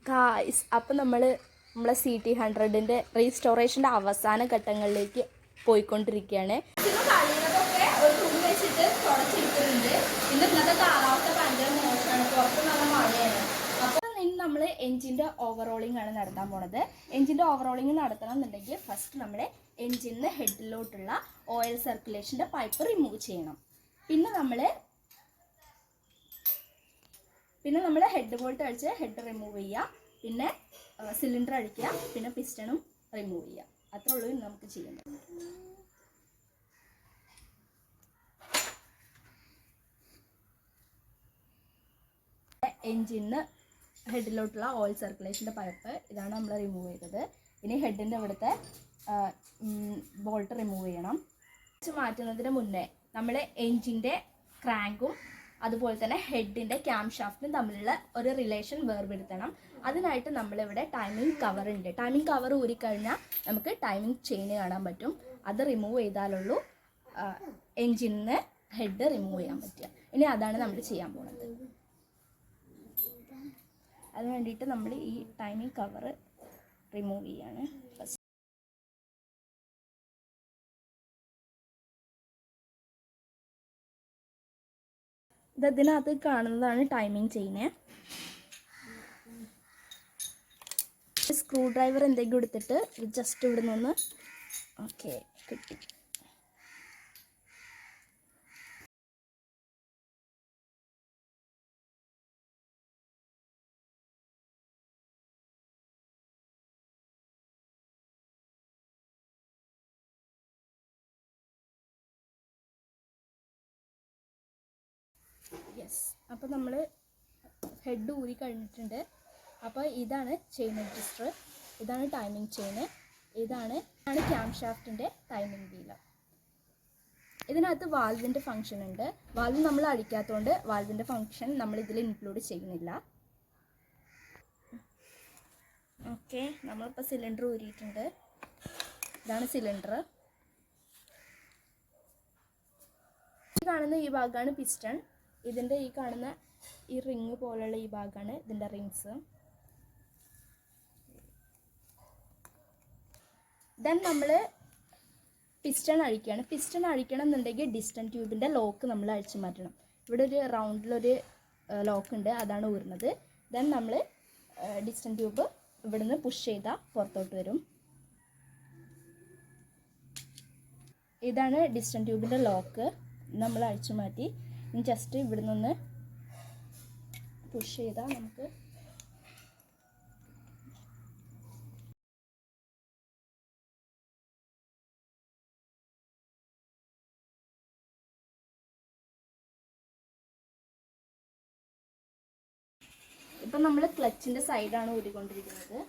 Guys, അപ്പം നമ്മളെ CT100ൻ്റെ റീസ്റ്റോറേഷൻ്റെ അവസാന ഘട്ടങ്ങളിലേക്ക് പോയിക്കൊണ്ടിരിക്കുകയാണ്. കഴിയുന്നതൊക്കെ ഒരു തുണി വെച്ചിട്ട് തുടച്ചിരിക്കുന്നുണ്ട്. ഇന്നത്തെ കാലാവസ്ഥ ഭയങ്കര മോശമാണ്, പുറത്ത് നല്ല മഴയാണ്. അപ്പോൾ ഇനി നമ്മൾ എൻജിൻ്റെ ഓവറോളിംഗ് ആണ് നടത്താൻ പോണത്. എൻജിൻ്റെ ഓവറോളിംഗ് നടത്തണം എന്നുണ്ടെങ്കിൽ ഫസ്റ്റ് നമ്മൾ എൻജിൻ്റെ ഹെഡിലോട്ടുള്ള ഓയിൽ സർക്കുലേഷൻ്റെ പൈപ്പ് റിമൂവ് ചെയ്യണം. പിന്നെ നമ്മൾ ഹെഡ് ബോൾട്ട് അടിച്ച് ഹെഡ് റിമൂവ് ചെയ്യുക, പിന്നെ സിലിണ്ടർ അടിക്കുക, പിന്നെ പിസ്റ്റണും റിമൂവ് ചെയ്യുക. അത്രേ ഉള്ളൂ നമുക്ക് ചെയ്യേണ്ടത്. എൻജിന് ഹെഡിലോട്ടുള്ള ഓയിൽ സർക്കുലേഷൻ്റെ പൈപ്പ് ഇതാണ് നമ്മൾ റിമൂവ് ചെയ്തത്. ഇനി ഹെഡിൻ്റെ ഇവിടുത്തെ ബോൾട്ട് റിമൂവ് ചെയ്യണം. മാറ്റുന്നതിന് മുന്നേ നമ്മൾ എൻജിൻ്റെ ക്രാങ്കും അതുപോലെ തന്നെ ഹെഡിൻ്റെ ക്യാം ഷാഫ്റ്റും തമ്മിലുള്ള ഒരു റിലേഷൻ വേർപെടുത്തണം. അതിനായിട്ട് നമ്മളിവിടെ ടൈമിംഗ് കവർ ഉണ്ട്. ടൈമിംഗ് കവർ ഊരിക്കഴിഞ്ഞാൽ നമുക്ക് ടൈമിംഗ് ചെയിൻ കാണാൻ പറ്റും. അത് റിമൂവ് ചെയ്താലുള്ളൂ എൻജിന് ഹെഡ് റിമൂവ് ചെയ്യാൻ പറ്റുക. ഇനി അതാണ് നമ്മൾ ചെയ്യാൻ പോകുന്നത്. അതിന് വേണ്ടിയിട്ട് നമ്മൾ ഈ ടൈമിംഗ് കവർ റിമൂവ് ചെയ്യാണ് ഫസ്റ്റ്. ഇതിനകത്ത് കാണുന്നതാണ് ടൈമിംഗ് ചെയിന്. സ്ക്രൂ ഡ്രൈവർ എന്തെങ്കിലും എടുത്തിട്ട് ജസ്റ്റ് ഇവിടെ നിന്ന് ഓക്കെ കിട്ടി. യെസ്, അപ്പോൾ നമ്മൾ ഹെഡ് ഊരി കഴിഞ്ഞിട്ടുണ്ട്. അപ്പോൾ ഇതാണ് ചെയിൻ അഡ്ജസ്റ്റർ, ഇതാണ് ടൈമിംഗ് ചെയിന്, ഇതാണ് ക്യാം ഷാഫ്റ്റിൻ്റെ ടൈമിംഗ് വീല്. ഇതിനകത്ത് വാൽവിൻ്റെ ഫംഗ്ഷൻ ഉണ്ട്. വാൽവ് നമ്മൾ അടിക്കാത്തതുകൊണ്ട് വാൽവിൻ്റെ ഫംഗ്ഷൻ നമ്മൾ ഇതിൽ ഇൻക്ലൂഡ് ചെയ്യുന്നില്ല. ഓക്കെ, നമ്മളിപ്പോൾ സിലിണ്ടർ ഊരിയിട്ടുണ്ട്. ഇതാണ് സിലിണ്ടർ. ഈ കാണുന്ന ഈ ഭാഗമാണ് പിസ്റ്റൺ. ഇതിൻ്റെ ഈ കാണുന്ന ഈ റിങ് പോലുള്ള ഈ ഭാഗമാണ് ഇതിൻ്റെ റിങ്സ്. ദെൻ നമ്മൾ പിസ്റ്റൺ അഴിക്കുകയാണ്. പിസ്റ്റൺ അഴിക്കണം എന്നുണ്ടെങ്കിൽ ഡിസ്റ്റൻ ട്യൂബിൻ്റെ ലോക്ക് നമ്മൾ അഴിച്ചു മാറ്റണം. ഇവിടെ ഒരു റൗണ്ടിലൊരു ലോക്ക് ഉണ്ട്, അതാണ് ഊരുന്നത്. ദെൻ നമ്മൾ ഡിസ്റ്റൻ ട്യൂബ് ഇവിടുന്ന് പുഷ് ചെയ്താൽ പുറത്തോട്ട് വരും. ഇതാണ് ഡിസ്റ്റൻ ട്യൂബിൻ്റെ ലോക്ക്, നമ്മൾ അഴിച്ചു മാറ്റി. ജസ്റ്റ് ഇവിടെ നിന്ന് പുഷ് ചെയ്താൽ നമുക്ക് ഇപ്പം നമ്മൾ ക്ലച്ചിൻ്റെ സൈഡാണ് ഊരിക്കൊണ്ടിരിക്കുന്നത്.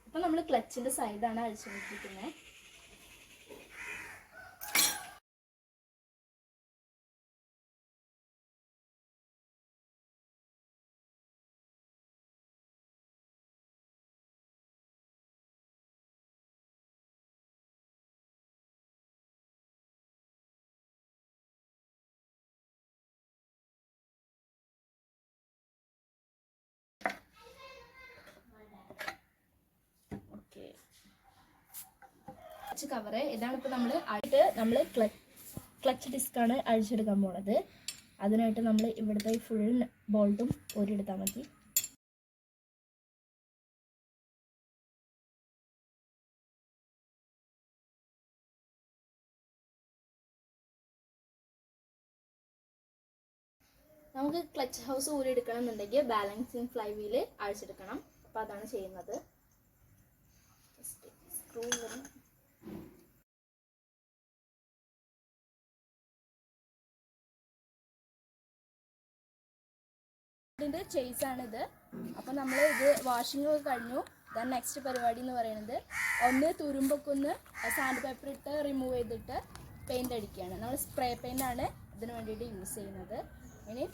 ഇപ്പം നമ്മൾ ക്ലച്ചിൻ്റെ സൈഡാണ് അഴിച്ചുകൊണ്ടിരിക്കുന്നത്. കവറ് ഇതാണ്. ഇപ്പോൾ നമ്മൾ ക്ലച്ച് ഡിസ്ക്കാണ് അഴിച്ചെടുക്കാൻ പോണത്. അതിനായിട്ട് നമ്മൾ ഇവിടുത്തെ ഫുൾ ബോൾട്ടും ഊരിയെടുത്താൽ മതി. നമുക്ക് ക്ലച്ച് ഹൗസ് ഊരിയെടുക്കണം എന്നുണ്ടെങ്കിൽ ബാലൻസിങ് ഫ്ലൈ വീല് അഴിച്ചെടുക്കണം. അപ്പോൾ അതാണ് ചെയ്യുന്നത്. സ്ക്രൂ ഇതിൻ്റെ ചേസാണിത്. അപ്പോൾ നമ്മൾ ഇത് വാഷിംഗ് ഒക്കെ കഴിഞ്ഞു. ദെൻ നെക്സ്റ്റ് പരിപാടി എന്ന് പറയുന്നത് ഒന്ന് തുരുമ്പൊക്കെ ഒന്ന് സാൻഡ് പേപ്പർ ഇട്ട് റിമൂവ് ചെയ്തിട്ട് പെയിൻ്റ് അടിക്കുകയാണ്. നമ്മൾ സ്പ്രേ പെയിൻ്റാണ് ഇതിന് വേണ്ടിയിട്ട് യൂസ് ചെയ്യുന്നത്. ഇനി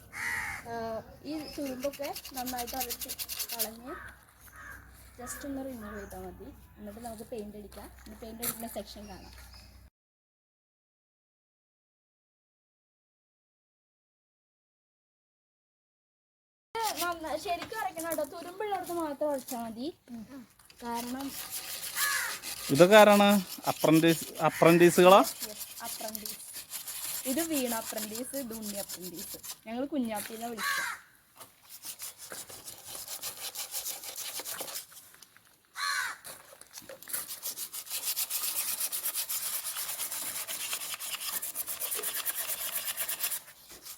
ഈ തുരുമ്പൊക്കെ നന്നായിട്ട് അരച്ച് കളഞ്ഞ് ജസ്റ്റ് ഒന്ന് റിമൂവ് ചെയ്താൽ മതി. എന്നിട്ട് നമുക്ക് പെയിൻ്റ് അടിക്കാം. പെയിൻ്റ് അടിക്കുന്ന സെക്ഷൻ കാണാം. ശരിക്കും ഉറയ്ക്കണം കേട്ടോ. തുരുമ്പുള്ളവർക്ക് മാത്രം ഉറച്ചാൽ മതി. കാരണം ഇതൊക്കെ ആരാണ്? അപ്രന്റീസുകളാ? അപ്രന്റീസ്. ഇത് വീണ അപ്രന്റീസ്, ഇത് ഉണ്ണി അപ്രന്റീസ്. ഞങ്ങൾ കുഞ്ഞാപ്പിനെ വിളിക്കാം.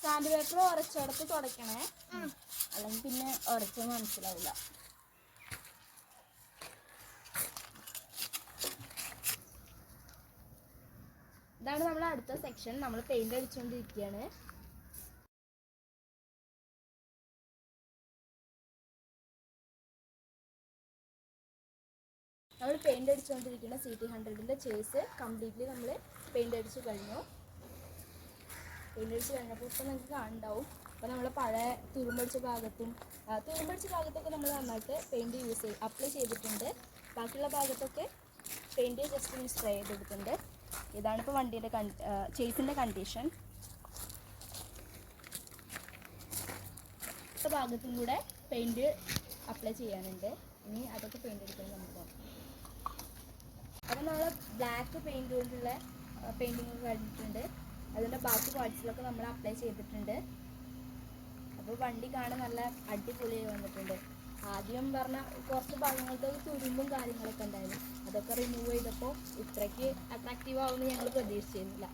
സാൻഡ് പേപ്പർ ഉരച്ചെടുത്ത് തുടയ്ക്കണേ, അല്ലെങ്കിൽ പിന്നെ ഉരച്ച് മനസ്സിലാവില്ല. ഇതാണ് നമ്മൾ അടുത്ത സെക്ഷൻ. നമ്മൾ പെയിന്റ് അടിച്ചുകൊണ്ടിരിക്കുകയാണ്. നമ്മൾ പെയിന്റ് അടിച്ചുകൊണ്ടിരിക്കുന്ന CT100ന്റെ ചേസ് കംപ്ലീറ്റ്ലി നമ്മൾ പെയിന്റ് അടിച്ച് കഴിഞ്ഞു. പെയിന്റ് അടിച്ച് കഴിഞ്ഞപ്പോൾ ഇപ്പോൾ നിങ്ങൾക്ക് കാണുന്നുണ്ടാവും. അപ്പോൾ നമ്മൾ പഴയ തുരുമ്പടിച്ച ഭാഗത്തൊക്കെ നമ്മൾ നന്നായിട്ട് പെയിന്റ് അപ്ലൈ ചെയ്തിട്ടുണ്ട്. ബാക്കിയുള്ള ഭാഗത്തൊക്കെ പെയിന്റ് ജസ്റ്റ് ഒന്ന് സ്പ്രേ ചെയ്തെടുത്തിട്ടുണ്ട്. ഇതാണിപ്പോൾ വണ്ടിയുടെ ചേസിൻ്റെ കണ്ടീഷൻ. ഈ ഭാഗത്തും കൂടെ പെയിന്റ് അപ്ലൈ ചെയ്യാനുണ്ട്. ഇനി അതൊക്കെ പെയിന്റ് അടിക്കാൻ നമുക്ക് നോക്കാം. അപ്പോൾ നമ്മൾ ബ്ലാക്ക് പെയിന്റ് കൊണ്ടുള്ള പെയിൻറ്റിങ് കഴിഞ്ഞിട്ടുണ്ട്. അതിൻ്റെ ബാക്കി പാർട്സിലൊക്കെ നമ്മൾ അപ്ലൈ ചെയ്തിട്ടുണ്ട്. അപ്പോൾ വണ്ടി കാണാൻ നല്ല അടിപൊളിയായി വന്നിട്ടുണ്ട്. ആദ്യം പറഞ്ഞ കുറച്ച് ഭാഗങ്ങൾക്ക് തുരുമ്പും കാര്യങ്ങളൊക്കെ ഉണ്ടായിരുന്നു. അതൊക്കെ റിമൂവ് ചെയ്തപ്പോൾ ഇത്രയ്ക്ക് അട്രാക്റ്റീവ് ആവുമെന്ന് ഞങ്ങൾ പ്രതീക്ഷിച്ചിരുന്നില്ല.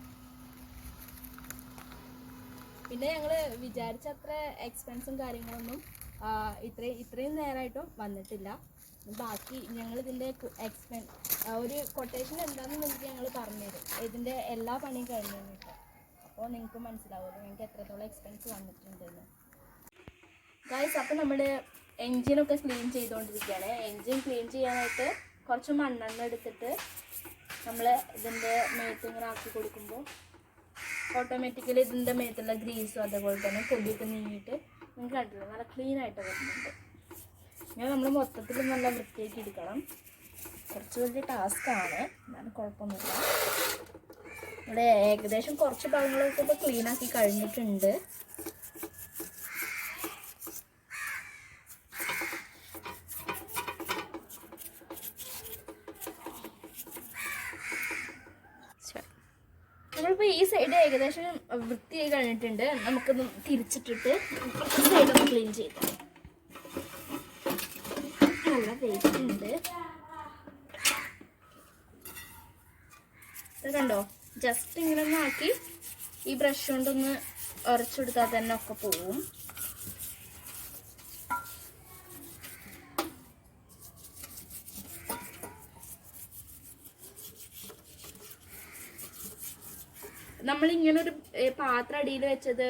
പിന്നെ ഞങ്ങൾ വിചാരിച്ച അത്ര എക്സ്പെൻസും കാര്യങ്ങളൊന്നും ഇത്രയും നേരമായിട്ടും വന്നിട്ടില്ല. ബാക്കി ഞങ്ങൾ ഇതിൻ്റെ ഒരു കൊട്ടേഷൻ എന്താണെന്ന് നിങ്ങൾക്ക് ഞങ്ങൾ പറഞ്ഞുതരും. ഇതിൻ്റെ എല്ലാ പണിയും കഴിഞ്ഞു കഴിഞ്ഞിട്ട്. അപ്പോൾ നിങ്ങൾക്ക് മനസ്സിലാവുമല്ലോ ഞങ്ങൾക്ക് എത്രത്തോളം എക്സ്പെൻസ് വന്നിട്ടുണ്ടെന്ന്. ഗൈസ്, അപ്പോൾ നമ്മൾ എൻജിനൊക്കെ ക്ലീൻ ചെയ്തുകൊണ്ടിരിക്കുകയാണ്. എൻജിൻ ക്ലീൻ ചെയ്യാനായിട്ട് കുറച്ച് മണ്ണെണ്ണ എടുത്തിട്ട് നമ്മൾ ഇതിൻ്റെ മേത്ത് ഇങ്ങനെ ആക്കി കൊടുക്കുമ്പോൾ ഓട്ടോമാറ്റിക്കലി ഇതിൻ്റെ മേത്തുള്ള ഗ്രീസും അതേപോലെ തന്നെ പൊടിയൊക്കെ നീങ്ങിയിട്ട് നിങ്ങൾക്ക് കണ്ടില്ല നല്ല ക്ലീൻ ആയിട്ട് വരുന്നുണ്ട്. ഇങ്ങനെ നമ്മൾ മൊത്തത്തിൽ നല്ല വൃത്തിയാക്കി എടുക്കണം. കുറച്ച് വലിയ ടാസ്ക്കാണ്, എന്നാലും കുഴപ്പമൊന്നുമില്ല. ഇവിടെ ഏകദേശം കുറച്ച് ഭാഗങ്ങളൊക്കെ ഇപ്പോൾ ക്ലീനാക്കി കഴിഞ്ഞിട്ടുണ്ട്. നമ്മളിപ്പോൾ ഈ സൈഡ് ഏകദേശം വൃത്തിയായി കഴിഞ്ഞിട്ടുണ്ട്. നമുക്കൊന്ന് തിരിച്ചിട്ടിട്ട് സൈഡൊന്ന് ക്ലീൻ ചെയ്ത് നല്ല വെയിറ്റ് ഉണ്ട്. ഇത് കണ്ടോ, ജസ്റ്റ് ഇങ്ങനെ ഒന്ന് ആക്കി ഈ ബ്രഷ് കൊണ്ടൊന്ന് ഉരച്ചെടുത്താൽ തന്നെ ഒക്കെ പോവും. നമ്മളിങ്ങനൊരു പാത്രം അടിയിൽ വെച്ചത്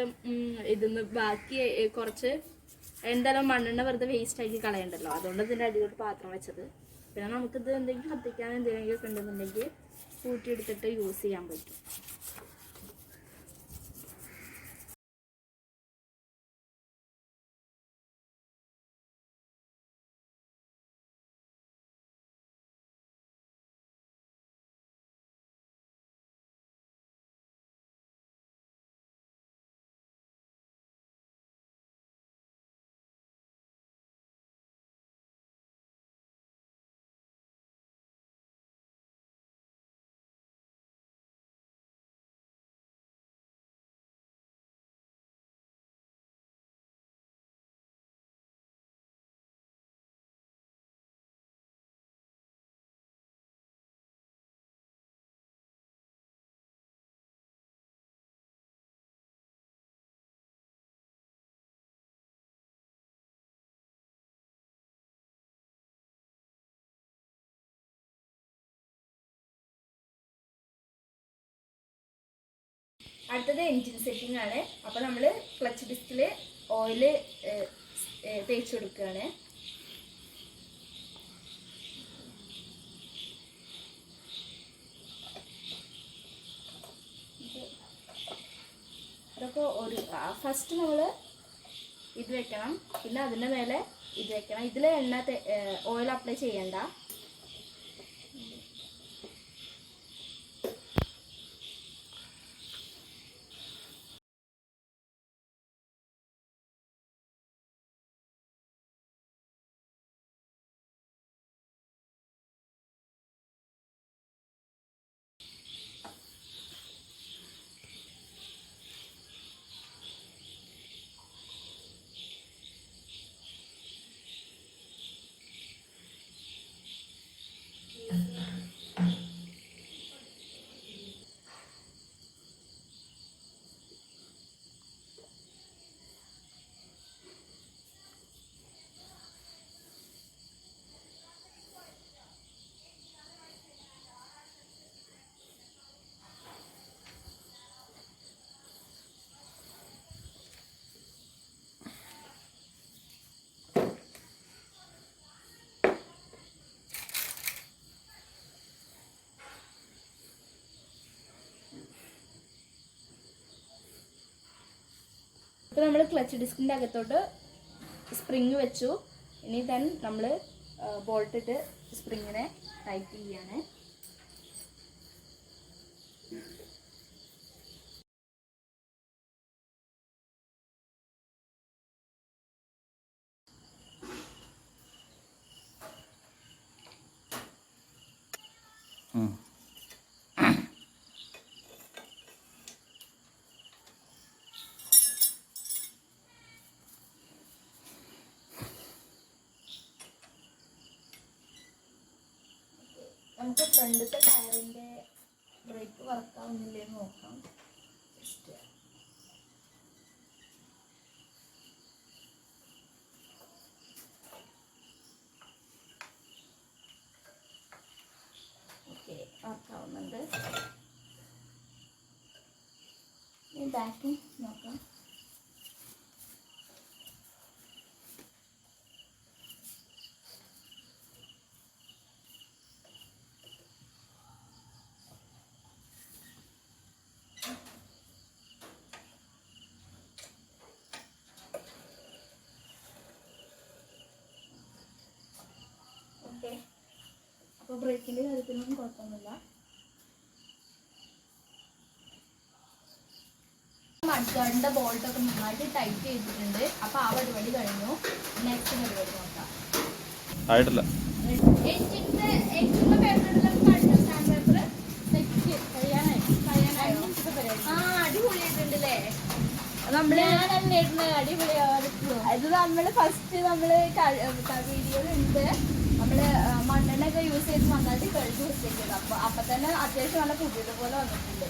ഇതിന്ന് ബാക്കി കുറച്ച് എന്തായാലും മണ്ണെണ്ണ വെറുതെ വേസ്റ്റ് ആക്കി കളയണ്ടല്ലോ, അതുകൊണ്ട് ഇതിൻ്റെ അടിയിലോട്ട് പാത്രം വെച്ചത്. പിന്നെ നമുക്കിത് എന്തെങ്കിലും കത്തിക്കാൻ എന്തെങ്കിലും ഒക്കെ ഉണ്ടെന്നുണ്ടെങ്കിൽ കൂട്ടിയെടുത്തിട്ട് യൂസ് ചെയ്യാൻ പറ്റും. അടുത്തത് എൻജിൻ സെറ്റിംഗ് ആണ്. അപ്പോൾ നമ്മൾ ക്ലച്ച് ഡിസ്കിൽ ഓയിൽ തേച്ച് കൊടുക്കുകയാണ്. അതൊക്കെ ഫസ്റ്റ് നമ്മൾ ഇത് വെക്കണം, പിന്നെ അതിൻ്റെ മേലെ ഇത് വെക്കണം. ഇതിൽ ഓയിൽ അപ്ലൈ ചെയ്യണ്ട. ഇപ്പോൾ നമ്മൾ ക്ലച്ച് ഡിസ്കിൻ്റെ അകത്തോട്ട് സ്പ്രിങ് വെച്ചു. ഇനി നമ്മൾ ബോൾട്ട് ഇട്ട് സ്പ്രിങ്ങിനെ ടൈറ്റ് ചെയ്യാണ്. നമുക്ക് ഫ്രണ്ടിലത്തെ ടയറിൻ്റെ ബ്രേക്ക് വർക്കാവുന്നില്ലേ നോക്കാം. ജസ്റ്റ് ഓക്കെ, വർക്കാവുന്നുണ്ട്. ഇനി ബാക്കും നോക്കാം. അപ്പോൾ ബ്രേക്കിൻ്റെ കാര്യത്തിലൊന്നും കുഴപ്പമൊന്നുമില്ല. മഡ്ഗാർഡിൻ്റെ ബോൾട്ടൊക്കെ നന്നായിട്ട് ടൈറ്റ് ചെയ്തിട്ടുണ്ട്. അപ്പോൾ ആ പരിപാടി കഴിഞ്ഞു. നെക്സ്റ്റ് പരിപാടി നോക്കാം. ആയിട്ടില്ല. എഞ്ചിൻ്റെ പേപ്പറിലെല്ലാം കഴിഞ്ഞു. സ്റ്റാമ്പ് പേപ്പർ കഴിയാനായി. അടിപൊളിയായിട്ടുണ്ടല്ലേ. ഇത് നമ്മള് ഫസ്റ്റ് വീഡിയോയിലുണ്ട്. നമ്മള് മണ്ണെണ്ണയൊക്കെ യൂസ് ചെയ്ത് നന്നായിട്ട് കഴുകി വെച്ചേക്കുന്നത്. അപ്പൊ തന്നെ അത്യാവശ്യം നല്ല പുതിയതുപോലെ വന്നിട്ടുണ്ട്.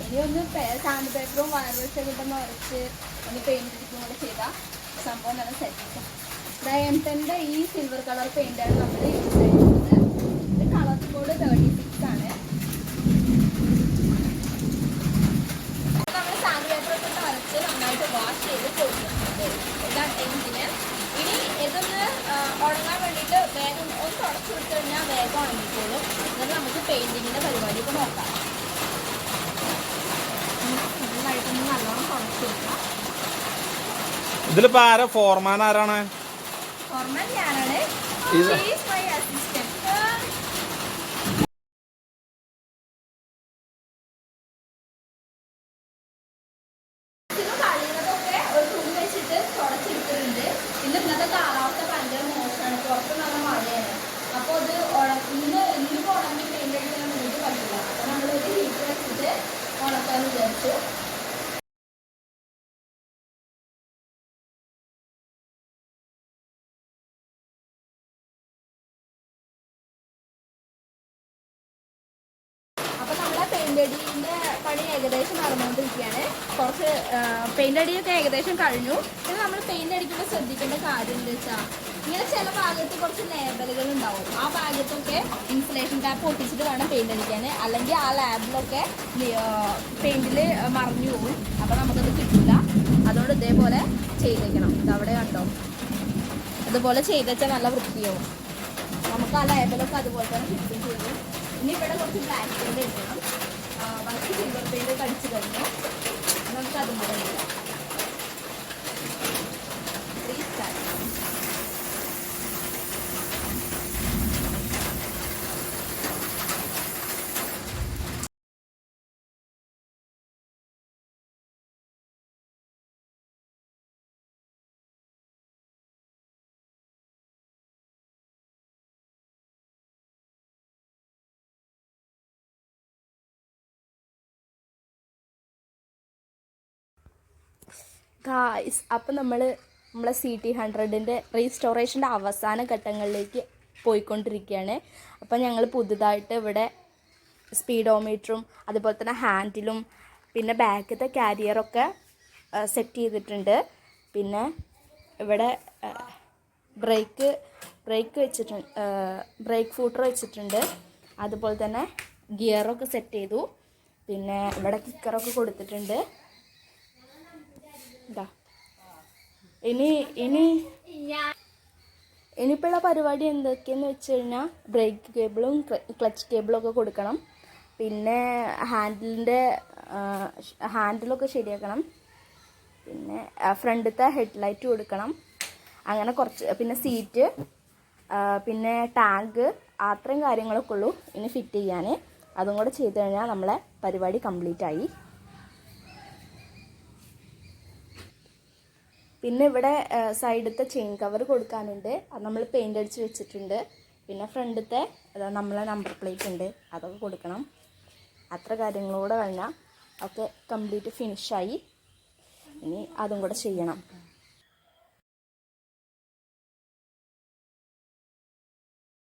ഇനി ഒന്ന് സാൻഡ് പേപ്പറും വയർവെച്ചൊക്കെ ഇട്ടൊന്ന് ഉറച്ച് ഒന്ന് പെയിന്റ് അടിക്കും കൂടെ ചെയ്താൽ സംഭവം നല്ല സെറ്റ്. ഡയമണ്ടിന്റെ ഈ സിൽവർ കളർ പെയിന്റാണ് നമ്മൾ യൂസ് ചെയ്യുന്നത്. ഇത് കളർ കോഡ് 36 ആണ്. നമ്മൾ സാൻഡ് പേപ്പറൊക്കെ ഇട്ട് വരച്ച് നന്നായിട്ട് വാഷ് ചെയ്ത് കൊടുക്കുന്നുണ്ട്. ഇതാണ് എഞ്ചിന്. ഇനി ഇതൊന്ന് ഉണങ്ങാൻ വേണ്ടിയിട്ട് വേഗം ഒന്ന് തുടച്ചു കൊടുത്തു കഴിഞ്ഞാൽ വേഗം ഉണങ്ങിക്കോളും. എന്നിട്ട് നമുക്ക് പെയിന്റിങ്ങിന്റെ പരിപാടിയൊക്കെ നോക്കാം. നന്നായിട്ടൊന്ന് നല്ലോണം തുടച്ചു കൊടുക്കാം. ഇതിലിപ്പോ ആരാ ഫോർമാൻ? ആരാണ് ഫോർമാൻ? ഞാനാണ്. My assistant. കഴിയുന്നതൊക്കെ ഒരു തുണി വെച്ചിട്ട് തുടച്ചെടുത്തിട്ടുണ്ട്. പിന്നെ ഇന്നത്തെ കാലാവസ്ഥ ഭയങ്കര മോശമാണ്. പുറത്ത് നല്ല മഴയാണ്. അപ്പോൾ അത് ഇന്നിപ്പോൾ ഉണങ്ങി പെയിന്റ് അടിക്കാൻ വേണ്ടിയിട്ട് പറ്റില്ല. അപ്പോൾ നമ്മളൊരു ഹീറ്റർ വെച്ചിട്ട് ഉണക്കാന്ന് വിചാരിച്ചു. അപ്പോൾ നമ്മുടെ പെയിന്റ് അടിൻ്റെ പണി ഏകദേശം നടന്നുകൊണ്ടിരിക്കുകയാണ്. കുറച്ച് പെയിന്റ് അടിയൊക്കെ ഏകദേശം കഴിഞ്ഞു. പിന്നെ നമ്മൾ പെയിന്റ് അടിക്കുമ്പോൾ ശ്രദ്ധിക്കേണ്ട കാര്യം എന്താ വെച്ചാൽ, ഇങ്ങനെ ചില ഭാഗത്ത് കുറച്ച് ലേബലുകൾ ഉണ്ടാവും. ആ ഭാഗത്തൊക്കെ ഇൻസുലേഷൻ ടാപ്പ് ഒട്ടിച്ചിട്ട് വേണം പെയിന്റ് അടിക്കാൻ. അല്ലെങ്കിൽ ആ ലാബിലൊക്കെ പെയിന്റിൽ മറിഞ്ഞു പോകും. അപ്പോൾ നമുക്കത് കിട്ടില്ല. അതുകൊണ്ട് ഇതേപോലെ ചെയ്തേക്കണം. ഇതവിടെ കണ്ടോ, അതുപോലെ ചെയ്തേച്ചാൽ നല്ല വൃത്തിയാവും. നമുക്ക് ആ ലേബലൊക്കെ അതുപോലെ തന്നെ കിട്ടും ചെയ്യും. ഇനി ഇവിടെ കുറച്ച് ബ്ലാക്ക് പെയിന്റ് എടുക്കണം. ബാക്കി സിൽവർ പെയിന്റ് കടിച്ചു കഴിഞ്ഞു. നമുക്ക് അതും കൂടെ ചെയ്യാം. ഗായ്സ്, അപ്പം നമ്മളെ CT100ൻ്റെ റീസ്റ്റോറേഷൻ്റെ അവസാന ഘട്ടങ്ങളിലേക്ക് പോയിക്കൊണ്ടിരിക്കുകയാണ്. അപ്പം ഞങ്ങൾ പുതുതായിട്ട് ഇവിടെ സ്പീഡോമീറ്ററും അതുപോലെ തന്നെ ഹാൻഡിലും പിന്നെ ബാക്കത്തെ കാരിയറൊക്കെ സെറ്റ് ചെയ്തിട്ടുണ്ട്. പിന്നെ ഇവിടെ ബ്രേക്ക് വെച്ചിട്ടുണ്ട്, ബ്രേക്ക് ഫൂട്ടർ വെച്ചിട്ടുണ്ട്. അതുപോലെ തന്നെ ഗിയറൊക്കെ സെറ്റ് ചെയ്തു. പിന്നെ ഇവിടെ കിക്കറൊക്കെ കൊടുത്തിട്ടുണ്ട്. ഇനിയിപ്പോഴുള്ള പരിപാടി എന്തൊക്കെയെന്ന് വെച്ച് കഴിഞ്ഞാൽ ബ്രേക്ക് കേബിളും ക്ലച്ച് കേബിളും ഒക്കെ കൊടുക്കണം. പിന്നെ ഹാൻഡിലൊക്കെ ശരിയാക്കണം. പിന്നെ ഫ്രണ്ടിലത്തെ ഹെഡ്ലൈറ്റ് കൊടുക്കണം. അങ്ങനെ കുറച്ച്, പിന്നെ സീറ്റ്, പിന്നെ ടാങ്ക്, അത്രയും കാര്യങ്ങളൊക്കെ ഉള്ളൂ ഇനി ഫിറ്റ് ചെയ്യാൻ. അതും കൂടെ ചെയ്ത് കഴിഞ്ഞാൽ നമ്മളെ പരിപാടി കംപ്ലീറ്റ് ആയി. പിന്നെ ഇവിടെ സൈഡത്തെ ചെയിൻ കവർ കൊടുക്കാനുണ്ട്. അത് നമ്മൾ പെയിൻ്റ് അടിച്ച് വെച്ചിട്ടുണ്ട്. പിന്നെ ഫ്രണ്ടിലത്തെ നമ്മളെ നമ്പർ പ്ലേറ്റ് ഉണ്ട്, അതൊക്കെ കൊടുക്കണം. അത്ര കാര്യങ്ങളൂടെ കഴിഞ്ഞാൽ ഒക്കെ കംപ്ലീറ്റ് ഫിനിഷായി. ഇനി അതും കൂടെ ചെയ്യണം.